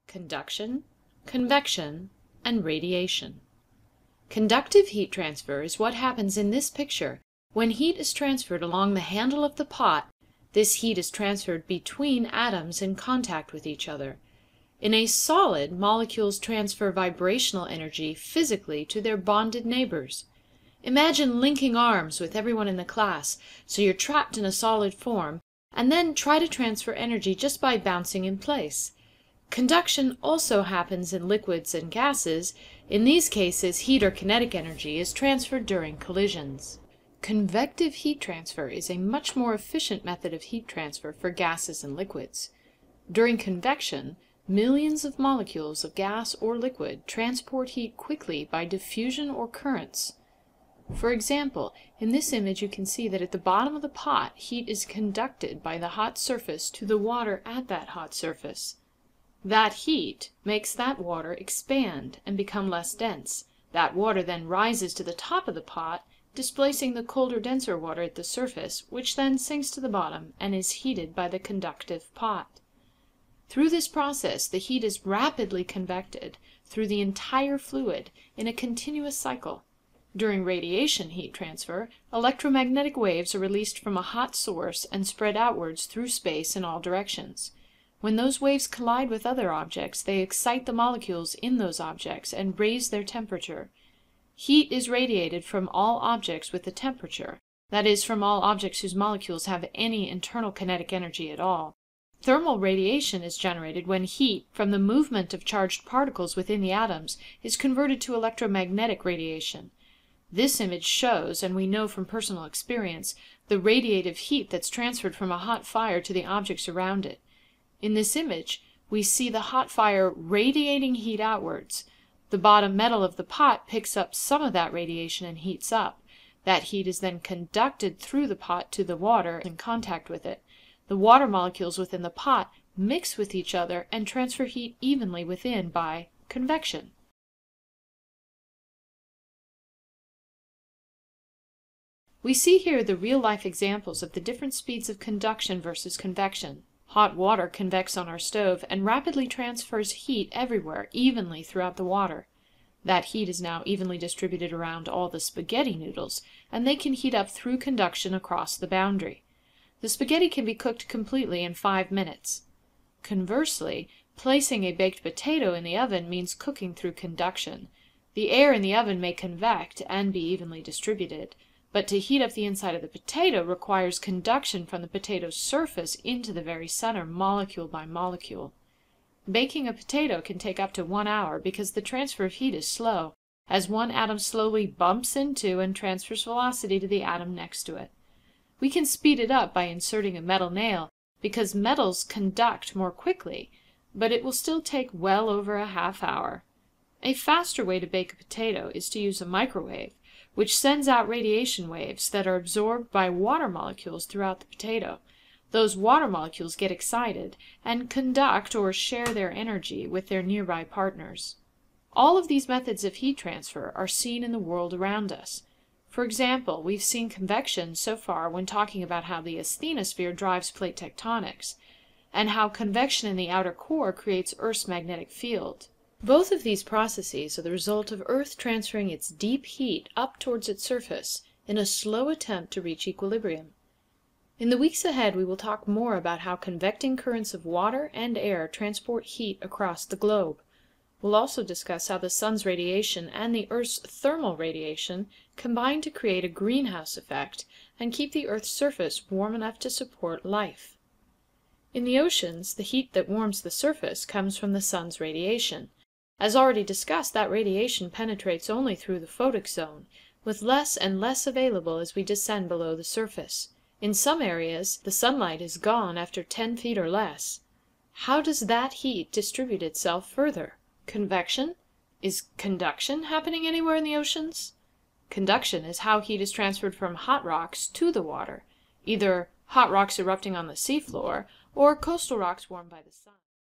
conduction, convection, and radiation. Conductive heat transfer is what happens in this picture. When heat is transferred along the handle of the pot, this heat is transferred between atoms in contact with each other. In a solid, molecules transfer vibrational energy physically to their bonded neighbors. Imagine linking arms with everyone in the class, so you're trapped in a solid form, and then try to transfer energy just by bouncing in place. Conduction also happens in liquids and gases. In these cases, heat or kinetic energy is transferred during collisions. Convective heat transfer is a much more efficient method of heat transfer for gases and liquids. During convection, millions of molecules of gas or liquid transport heat quickly by diffusion or currents. For example, in this image you can see that at the bottom of the pot, heat is conducted by the hot surface to the water at that hot surface. That heat makes that water expand and become less dense. That water then rises to the top of the pot, displacing the colder, denser water at the surface, which then sinks to the bottom and is heated by the conductive pot. Through this process, the heat is rapidly convected through the entire fluid in a continuous cycle. During radiation heat transfer, electromagnetic waves are released from a hot source and spread outwards through space in all directions. When those waves collide with other objects, they excite the molecules in those objects and raise their temperature. Heat is radiated from all objects with a temperature, that is, from all objects whose molecules have any internal kinetic energy at all. Thermal radiation is generated when heat from the movement of charged particles within the atoms is converted to electromagnetic radiation. This image shows, and we know from personal experience, the radiative heat that's transferred from a hot fire to the objects around it. In this image, we see the hot fire radiating heat outwards. The bottom metal of the pot picks up some of that radiation and heats up. That heat is then conducted through the pot to the water in contact with it. The water molecules within the pot mix with each other and transfer heat evenly within by convection. We see here the real-life examples of the different speeds of conduction versus convection. Hot water convects on our stove and rapidly transfers heat everywhere, evenly throughout the water. That heat is now evenly distributed around all the spaghetti noodles, and they can heat up through conduction across the boundary. The spaghetti can be cooked completely in 5 minutes. Conversely, placing a baked potato in the oven means cooking through conduction. The air in the oven may convect and be evenly distributed, but to heat up the inside of the potato requires conduction from the potato's surface into the very center, molecule by molecule. Baking a potato can take up to 1 hour because the transfer of heat is slow, as one atom slowly bumps into and transfers velocity to the atom next to it. We can speed it up by inserting a metal nail because metals conduct more quickly, but it will still take well over a half hour. A faster way to bake a potato is to use a microwave, which sends out radiation waves that are absorbed by water molecules throughout the potato. Those water molecules get excited and conduct or share their energy with their nearby partners. All of these methods of heat transfer are seen in the world around us. For example, we've seen convection so far when talking about how the asthenosphere drives plate tectonics, and how convection in the outer core creates Earth's magnetic field. Both of these processes are the result of Earth transferring its deep heat up towards its surface in a slow attempt to reach equilibrium. In the weeks ahead, we will talk more about how convecting currents of water and air transport heat across the globe. We'll also discuss how the sun's radiation and the Earth's thermal radiation combine to create a greenhouse effect and keep the Earth's surface warm enough to support life. In the oceans, the heat that warms the surface comes from the sun's radiation. As already discussed, that radiation penetrates only through the photic zone, with less and less available as we descend below the surface. In some areas, the sunlight is gone after 10 feet or less. How does that heat distribute itself further? Convection? Is conduction happening anywhere in the oceans? Conduction is how heat is transferred from hot rocks to the water, either hot rocks erupting on the seafloor or coastal rocks warmed by the sun.